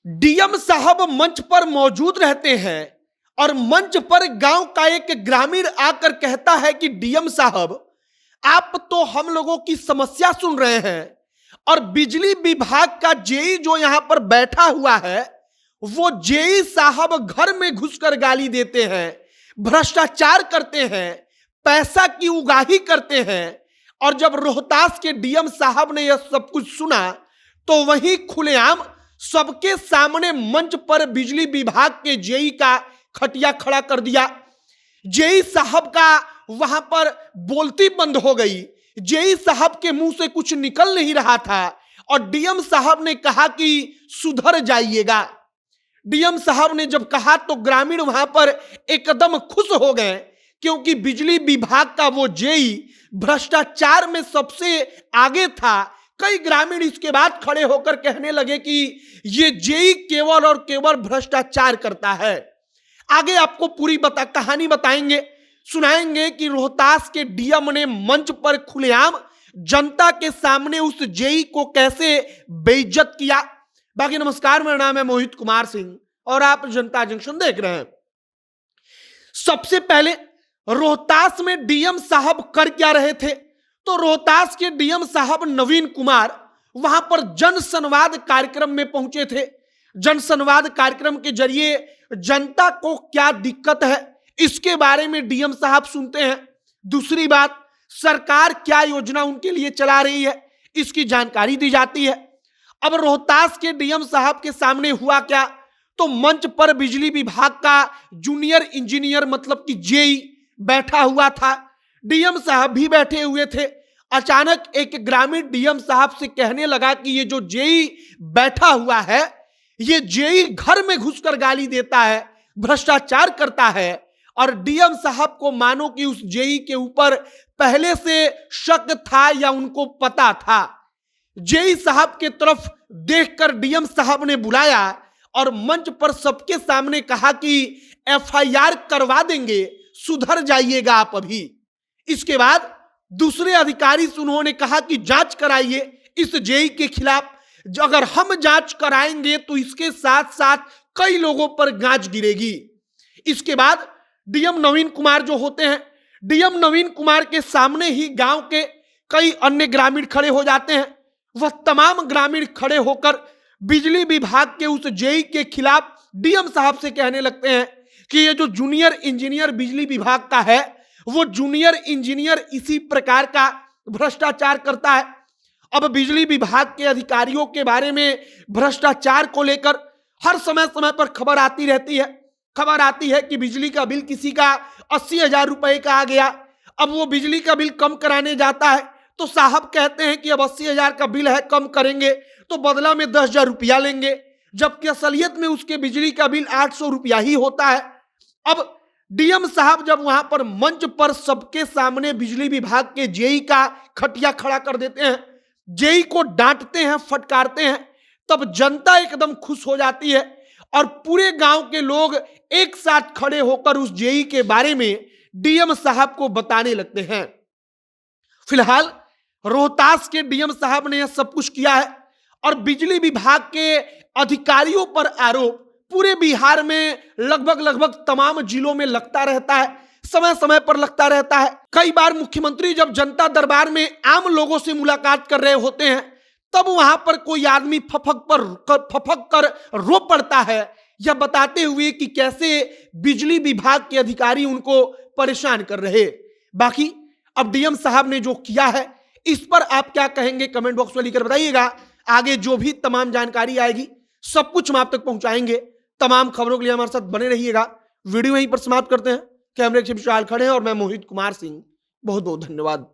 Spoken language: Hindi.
डीएम साहब मंच पर मौजूद रहते हैं और मंच पर गांव का एक ग्रामीण आकर कहता है कि डीएम साहब, आप तो हम लोगों की समस्या सुन रहे हैं और बिजली विभाग का जेई जो यहां पर बैठा हुआ है वो जेई साहब घर में घुसकर गाली देते हैं, भ्रष्टाचार करते हैं, पैसा की उगाही करते हैं। और जब रोहतास के डीएम साहब ने यह सब कुछ सुना तो वहीं खुलेआम सबके सामने मंच पर बिजली विभाग के जेई का खटिया खड़ा कर दिया। जेई साहब का वहां पर बोलती बंद हो गई। जेई साहब के मुंह से कुछ निकल नहीं रहा था और डीएम साहब ने कहा कि सुधर जाइएगा। डीएम साहब ने जब कहा तो ग्रामीण वहां पर एकदम खुश हो गए, क्योंकि बिजली विभाग का वो जेई भ्रष्टाचार में सबसे आगे था। कई ग्रामीण इसके बाद खड़े होकर कहने लगे कि ये जेई केवल और केवल भ्रष्टाचार करता है। आगे आपको पूरी कहानी बताएंगे, सुनाएंगे कि रोहतास के डीएम ने मंच पर खुलेआम जनता के सामने उस जेई को कैसे बेइज्जत किया। बाकी नमस्कार, मेरा नाम है मोहित कुमार सिंह और आप जनता जंक्शन देख रहे हैं। सबसे पहले रोहतास में डीएम साहब कर क्या रहे थे, तो रोहतास के डीएम साहब नवीन कुमार वहां पर जन संवाद कार्यक्रम में पहुंचे थे। जन संवाद कार्यक्रम के जरिए जनता को क्या दिक्कत है इसके बारे में डीएम साहब सुनते हैं। दूसरी बात, सरकार क्या योजना उनके लिए चला रही है इसकी जानकारी दी जाती है। अब रोहतास के डीएम साहब के सामने हुआ क्या, तो मंच पर बिजली विभाग का जूनियर इंजीनियर मतलब कि जेई बैठा हुआ था। डीएम साहब भी बैठे हुए थे। अचानक एक ग्रामीण डीएम साहब से कहने लगा कि ये जो जेई बैठा हुआ है ये जेई घर में घुसकर गाली देता है, भ्रष्टाचार करता है। और डीएम साहब को मानो कि उस जेई के ऊपर पहले से शक था या उनको पता था। जेई साहब के तरफ देखकर डीएम साहब ने बुलाया और मंच पर सबके सामने कहा कि एफआईआर करवा देंगे, सुधर जाइएगा आप अभी। इसके बाद दूसरे अधिकारी से उन्होंने कहा कि जांच कराइए इस जेई के खिलाफ। अगर हम जांच कराएंगे तो इसके साथ साथ कई लोगों पर गाज गिरेगी। इसके बाद डीएम नवीन कुमार जो होते हैं, डीएम नवीन कुमार के सामने ही गांव के कई अन्य ग्रामीण खड़े हो जाते हैं। वह तमाम ग्रामीण खड़े होकर बिजली विभाग के उस जेई के खिलाफ डीएम साहब से कहने लगते हैं कि ये जो जूनियर इंजीनियर बिजली विभाग का है वो जूनियर इंजीनियर इसी प्रकार का भ्रष्टाचार करता है। अब बिजली विभाग के अधिकारियों के बारे में भ्रष्टाचार को लेकर हर समय समय पर खबर आती रहती है। खबर आती है कि बिजली का बिल किसी का 80,000 रुपए का आ गया। अब वो बिजली का बिल कम कराने जाता है तो साहब कहते हैं कि अब 80,000 का बिल है, कम करेंगे तो बदला में 10,000 रुपया लेंगे, जबकि असलियत में उसके बिजली का बिल 800 रुपया ही होता है। अब डीएम साहब जब वहां पर मंच पर सबके सामने बिजली विभाग के जेई का खटिया खड़ा कर देते हैं, जेई को डांटते हैं, फटकारते हैं, तब जनता एकदम खुश हो जाती है और पूरे गांव के लोग एक साथ खड़े होकर उस जेई के बारे में डीएम साहब को बताने लगते हैं। फिलहाल रोहतास के डीएम साहब ने यह सब कुछ किया है और बिजली विभाग के अधिकारियों पर आरोप पूरे बिहार में लगभग तमाम जिलों में लगता रहता है, समय समय पर लगता रहता है। कई बार मुख्यमंत्री जब जनता दरबार में आम लोगों से मुलाकात कर रहे होते हैं तब वहां पर कोई आदमी फफक कर रो पड़ता है, यह बताते हुए कि कैसे बिजली विभाग के अधिकारी उनको परेशान कर रहे। बाकी अब डीएम साहब ने जो किया है इस पर आप क्या कहेंगे कमेंट बॉक्स में लिखकर बताइएगा। आगे जो भी तमाम जानकारी आएगी सब कुछ हम आप तक पहुंचाएंगे। तमाम खबरों के लिए हमारे साथ बने रहिएगा। वीडियो यहीं पर समाप्त करते हैं। कैमरे के विशाल खड़े हैं और मैं मोहित कुमार सिंह। बहुत बहुत धन्यवाद।